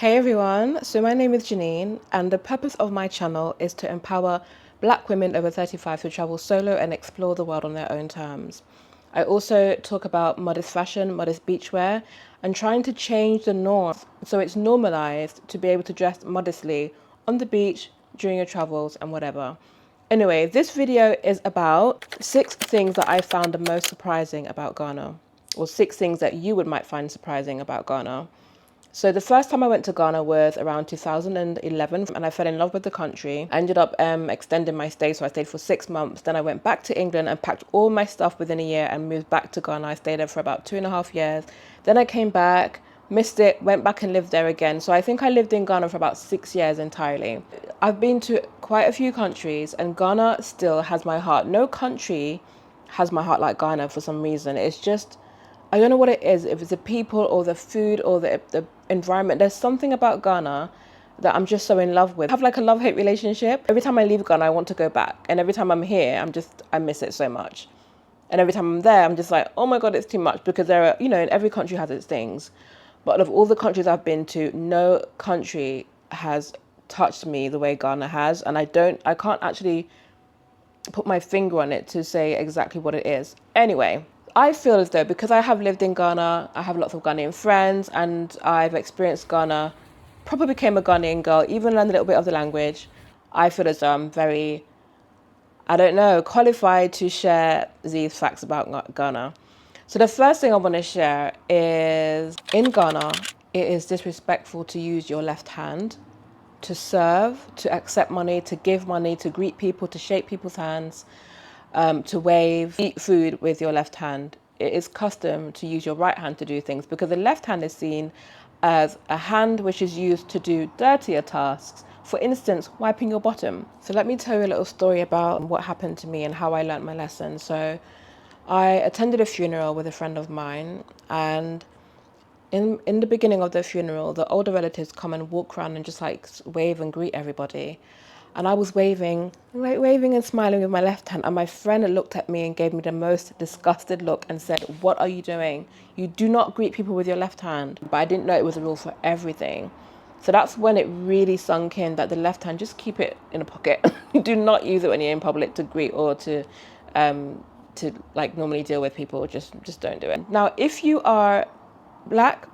Hey everyone, so my name is Janine, and the purpose of my channel is to empower Black women over 35 to travel solo and explore the world on their own terms. I also talk about modest fashion, modest beachwear, and trying to change the norm so it's normalized to be able to dress modestly on the beach, during your travels, and whatever. Anyway, this video is about 6 things that I found the most surprising about Ghana, or 6 things that you might find surprising about Ghana. So the first time I went to Ghana was around 2011, and I fell in love with the country. I ended up extending my stay, so I stayed for 6 months. Then I went back to England and packed all my stuff within a year and moved back to Ghana. I stayed there for about 2.5 years. Then I came back, missed it, went back and lived there again. So I think I lived in Ghana for about 6 years entirely. I've been to quite a few countries, and Ghana still has my heart. No country has my heart like Ghana for some reason. It's just, I don't know what it is, if it's the people or the food or the environment. There's something about Ghana that I'm just so in love with. I have like a love-hate relationship. Every time I leave Ghana, I want to go back. And every time I'm here, I miss it so much. And every time I'm there, I'm just like, oh my God, it's too much, because there are, and every country has its things. But of all the countries I've been to, no country has touched me the way Ghana has. And I can't actually put my finger on it to say exactly what it is. Anyway, I feel as though because I have lived in Ghana, I have lots of Ghanaian friends, and I've experienced Ghana, probably became a Ghanaian girl, even learned a little bit of the language. I feel as though I'm very, I don't know, qualified to share these facts about Ghana. So the first thing I want to share is in Ghana, it is disrespectful to use your left hand to serve, to accept money, to give money, to greet people, to shake people's hands, to wave, eat food with your left hand. It is custom to use your right hand to do things, because the left hand is seen as a hand which is used to do dirtier tasks. For instance, wiping your bottom. So let me tell you a little story about what happened to me and how I learnt my lesson. So I attended a funeral with a friend of mine, and in the beginning of the funeral, the older relatives come and walk around and just like wave and greet everybody. And I was waving, like waving and smiling with my left hand. And my friend looked at me and gave me the most disgusted look and said, "What are you doing? You do not greet people with your left hand." But I didn't know it was a rule for everything. So that's when it really sunk in that the left hand, just keep it in a pocket. Do not use it when you're in public to greet or to like normally deal with people. Just don't do it. Now, if you are Black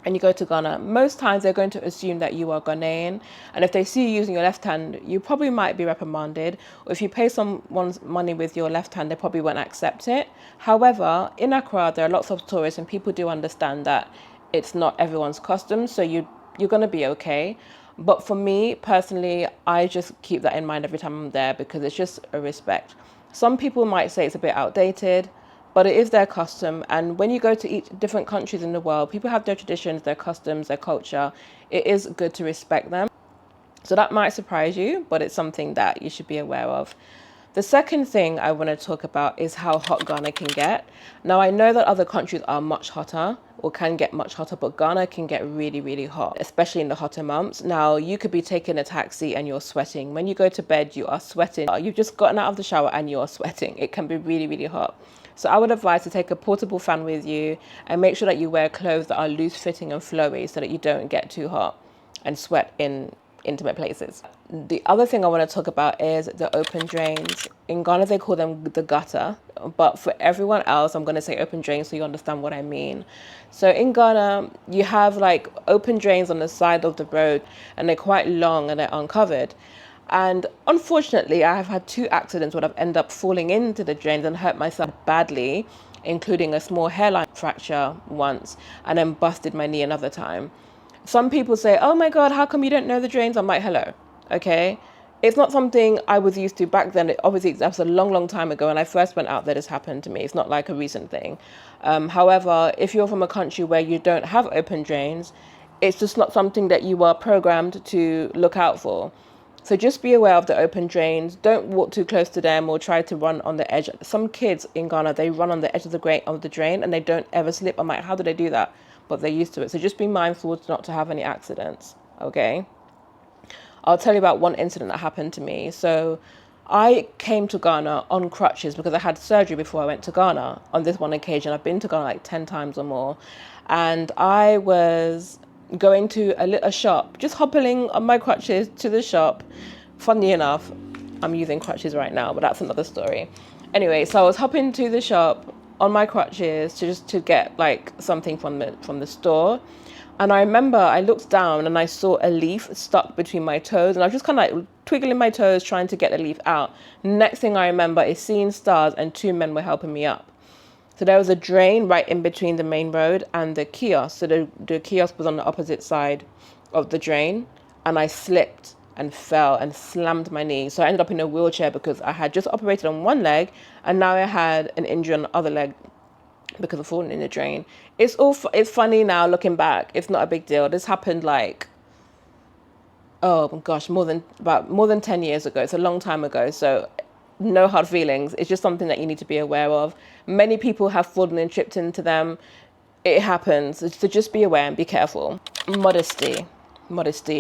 and you go to Ghana, most times they're going to assume that you are Ghanaian. And if they see you using your left hand, you probably might be reprimanded. Or if you pay someone's money with your left hand, they probably won't accept it. However, in Accra, there are lots of tourists, and people do understand that it's not everyone's custom. So you're going to be okay. But for me personally, I just keep that in mind every time I'm there, because it's just a respect. Some people might say it's a bit outdated, but it is their custom. And when you go to each different countries in the world, people have their traditions, their customs, their culture. It is good to respect them. So that might surprise you, but it's something that you should be aware of. The second thing I want to talk about is how hot Ghana can get. Now, I know that other countries are much hotter or can get much hotter, but Ghana can get really, really hot, especially in the hotter months. Now, you could be taking a taxi and you're sweating. When you go to bed, you are sweating. You've just gotten out of the shower and you're sweating. It can be really, really hot. So I would advise to take a portable fan with you and make sure that you wear clothes that are loose fitting and flowy so that you don't get too hot and sweat in intimate places. The other thing I want to talk about is the open drains. In Ghana, they call them the gutter, but for everyone else, I'm going to say open drains so you understand what I mean. So in Ghana, you have like open drains on the side of the road, and they're quite long and they're uncovered. And unfortunately, I have had 2 accidents where I've ended up falling into the drains and hurt myself badly, including a small hairline fracture once, and then busted my knee another time. Some people say, "Oh my God, how come you don't know the drains?" I'm like, hello, okay? It's not something I was used to back then. Obviously, that was a long, long time ago. When I first went out there, this happened to me. It's not like a recent thing. However, if you're from a country where you don't have open drains, it's just not something that you are programmed to look out for. So just be aware of the open drains. Don't walk too close to them or try to run on the edge. Some kids in Ghana, they run on the edge of the drain and they don't ever slip. I'm like, how do they do that? But they're used to it. So just be mindful not to have any accidents, okay? I'll tell you about one incident that happened to me. So I came to Ghana on crutches because I had surgery before I went to Ghana on this one occasion. I've been to Ghana like 10 times or more. And I was going to a little shop, just hopping on my crutches to the shop. Funny enough, I'm using crutches right now, but that's another story. Anyway, so I was hopping to the shop on my crutches to get like something from the store. And I remember I looked down and I saw a leaf stuck between my toes, and I was just kind of like twiggling my toes trying to get the leaf out. Next thing I remember is seeing stars, and two men were helping me up. So there was a drain right in between the main road and the kiosk. So the kiosk was on the opposite side of the drain, and I slipped and fell and slammed my knee. So I ended up in a wheelchair because I had just operated on one leg, and now I had an injury on the other leg because of falling in the drain. It's funny now looking back. It's not a big deal. This happened like, oh gosh, more than 10 years ago. It's a long time ago. So no hard feelings. It's just something that you need to be aware of. Many people have fallen and tripped into them. It happens. So just be aware and be careful. Modesty.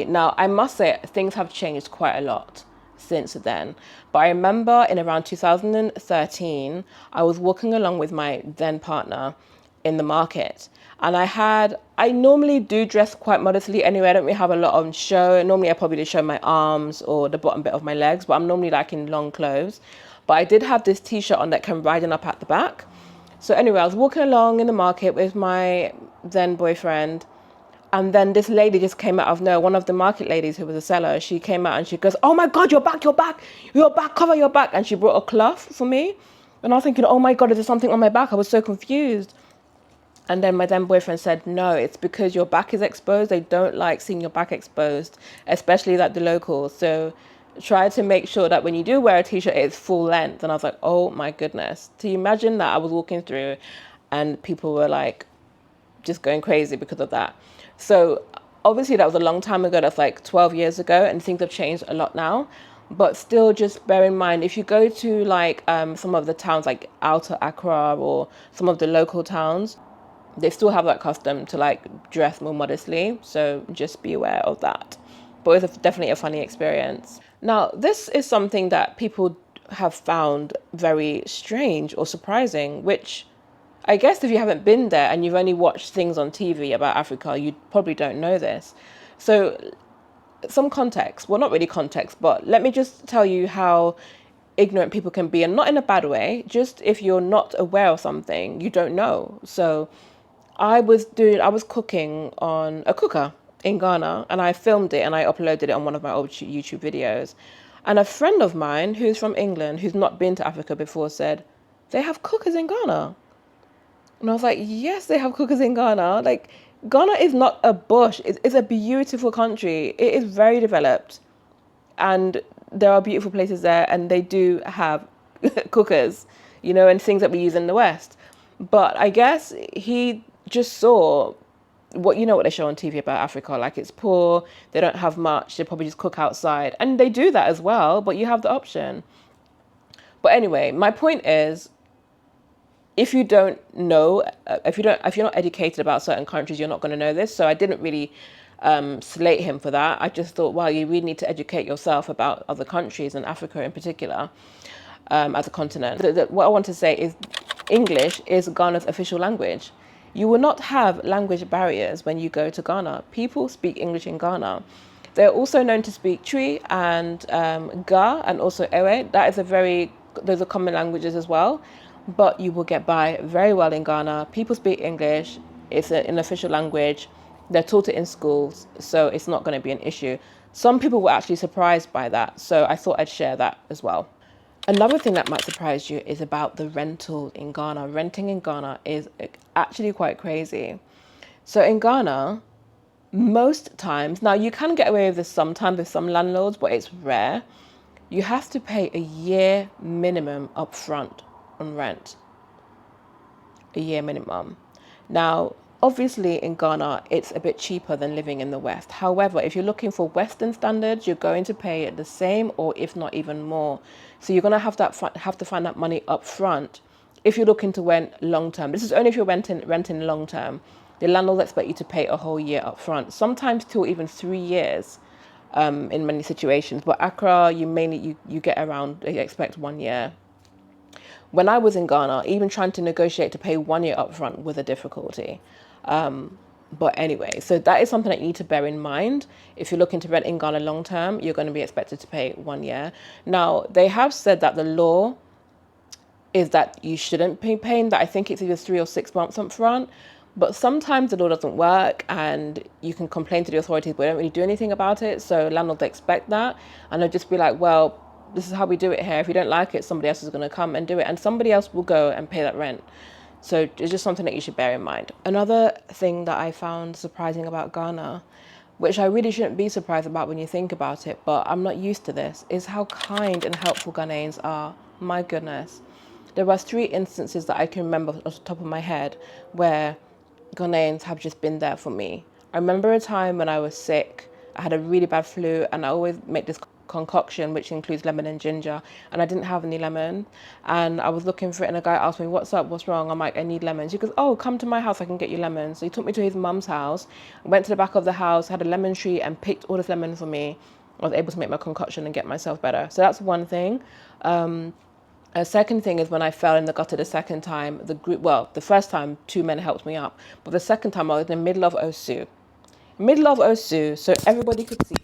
Now, I must say things have changed quite a lot since then. But I remember in around 2013, I was walking along with my then partner in the market. And I normally do dress quite modestly anyway. I don't really have a lot on show. Normally I probably just show my arms or the bottom bit of my legs, but I'm normally like in long clothes. But I did have this t-shirt on that came riding up at the back. So anyway, I was walking along in the market with my then boyfriend. And then this lady just came out of nowhere, one of the market ladies who was a seller. She came out and she goes, "Oh my God, you're back, cover your back." And she brought a cloth for me. And I was thinking, oh my God, is there something on my back? I was so confused. And then my then boyfriend said, "No, it's because your back is exposed. They don't like seeing your back exposed, especially like the locals. So try to make sure that when you do wear a t-shirt, it's full length." And I was like, oh my goodness. Do you imagine that? I was walking through and people were like just going crazy because of that. So obviously that was a long time ago. That's like 12 years ago, and things have changed a lot now. But still, just bear in mind, if you go to like some of the towns like Outer Accra or some of the local towns, they still have that custom to like dress more modestly. So just be aware of that. But it's definitely a funny experience. Now, this is something that people have found very strange or surprising, which I guess if you haven't been there and you've only watched things on TV about Africa, you probably don't know this. So some context, well, not really context, but let me just tell you how ignorant people can be, and not in a bad way, just if you're not aware of something, you don't know. So I was cooking on a cooker in Ghana, and I filmed it and I uploaded it on one of my old YouTube videos. And a friend of mine who's from England, who's not been to Africa before, said, "They have cookers in Ghana." And I was like, yes, they have cookers in Ghana. Like, Ghana is not a bush. It's a beautiful country. It is very developed. And there are beautiful places there. And they do have cookers, and things that we use in the West. But I guess he just saw what they show on TV about Africa. Like, it's poor. They don't have much. They probably just cook outside. And they do that as well. But you have the option. But anyway, my point is, if you don't know, if you're not educated about certain countries, you're not going to know this. So I didn't really slate him for that. I just thought, well, you really need to educate yourself about other countries and Africa in particular as a continent. What I want to say is English is Ghana's official language. You will not have language barriers when you go to Ghana. People speak English in Ghana. They're also known to speak Twi and Ga and also Ewe. Those are common languages as well. But you will get by very well in Ghana. People speak English. It's an official language. They're taught it in schools, so it's not going to be an issue. Some people were actually surprised by that, so I thought I'd share that as well. Another thing that might surprise you is about the rental in Ghana. Renting in Ghana is actually quite crazy. So in Ghana, most times, now you can get away with this sometimes with some landlords, but it's rare. You have to pay a year minimum upfront on rent. A year minimum. Now, obviously in Ghana, it's a bit cheaper than living in the West. However, if you're looking for Western standards, you're going to pay the same or if not even more. So you're going to have to find that money up front if you're looking to rent long term. This is only if you're renting long term. The landlords expect you to pay a whole year up front, sometimes 2 or even 3 years in many situations. But Accra, you get around, they expect 1 year. When I was in Ghana, even trying to negotiate to pay 1 year upfront was a difficulty. But anyway, so that is something that you need to bear in mind. If you're looking to rent in Ghana long term, you're going to be expected to pay 1 year. Now, they have said that the law is that you shouldn't be paying that. I think it's either 3 or 6 months up front. But sometimes the law doesn't work and you can complain to the authorities, but they don't really do anything about it. So landlords expect that. And they'll just be like, well, this is how we do it here. If you don't like it, somebody else is going to come and do it. And somebody else will go and pay that rent. So it's just something that you should bear in mind. Another thing that I found surprising about Ghana, which I really shouldn't be surprised about when you think about it, but I'm not used to this, is how kind and helpful Ghanaians are. My goodness. There was 3 instances that I can remember off the top of my head where Ghanaians have just been there for me. I remember a time when I was sick. I had a really bad flu and I always make this concoction which includes lemon and ginger, and I didn't have any lemon and I was looking for it, and a guy asked me, what's up, what's wrong? I'm like, I need lemons. He goes, oh, come to my house, I can get you lemons. So he took me to his mum's house, went to the back of the house, had a lemon tree and picked all this lemon for me. I was able to make my concoction and get myself better. So that's one thing. A second thing is when I fell in the gutter the second time, the first time 2 men helped me up, but the second time I was in the middle of Osu. So everybody could see.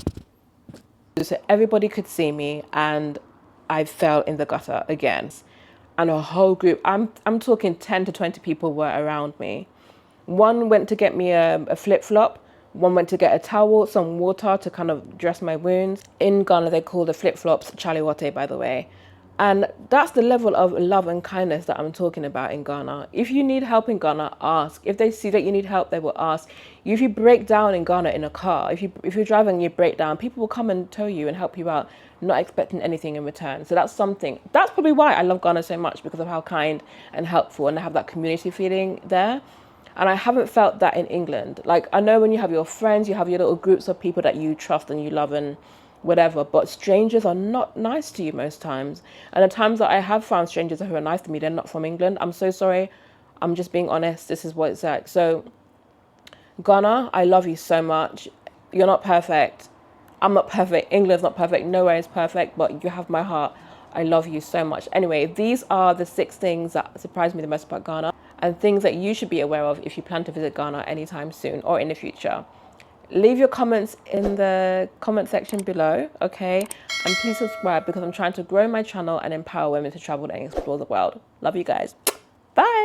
So everybody could see me, and I fell in the gutter again. And a whole group, I'm talking 10 to 20 people were around me. One went to get me a flip-flop. One went to get a towel, some water to kind of dress my wounds. In Ghana, they call the flip-flops chaliwate, by the way. And that's the level of love and kindness that I'm talking about in Ghana. If you need help in Ghana, ask. If they see that you need help, they will ask. If you break down in Ghana in a car, if you're driving and you break down, people will come and tow you and help you out, not expecting anything in return. So that's something. That's probably why I love Ghana so much, because of how kind and helpful, and I have that community feeling there. And I haven't felt that in England. Like, I know when you have your friends, you have your little groups of people that you trust and you love and whatever, but strangers are not nice to you most times. And the times that I have found strangers who are nice to me, they're not from England. I'm so sorry. I'm just being honest. This is what it's like. So Ghana, I love you so much. You're not perfect. I'm not perfect. England's not perfect. Nowhere is perfect, but you have my heart. I love you so much. Anyway, these are the 6 things that surprised me the most about Ghana, and things that you should be aware of if you plan to visit Ghana anytime soon or in the future. Leave your comments in the comment section below, okay? And please subscribe, because I'm trying to grow my channel and empower women to travel and explore the world. Love you guys. Bye.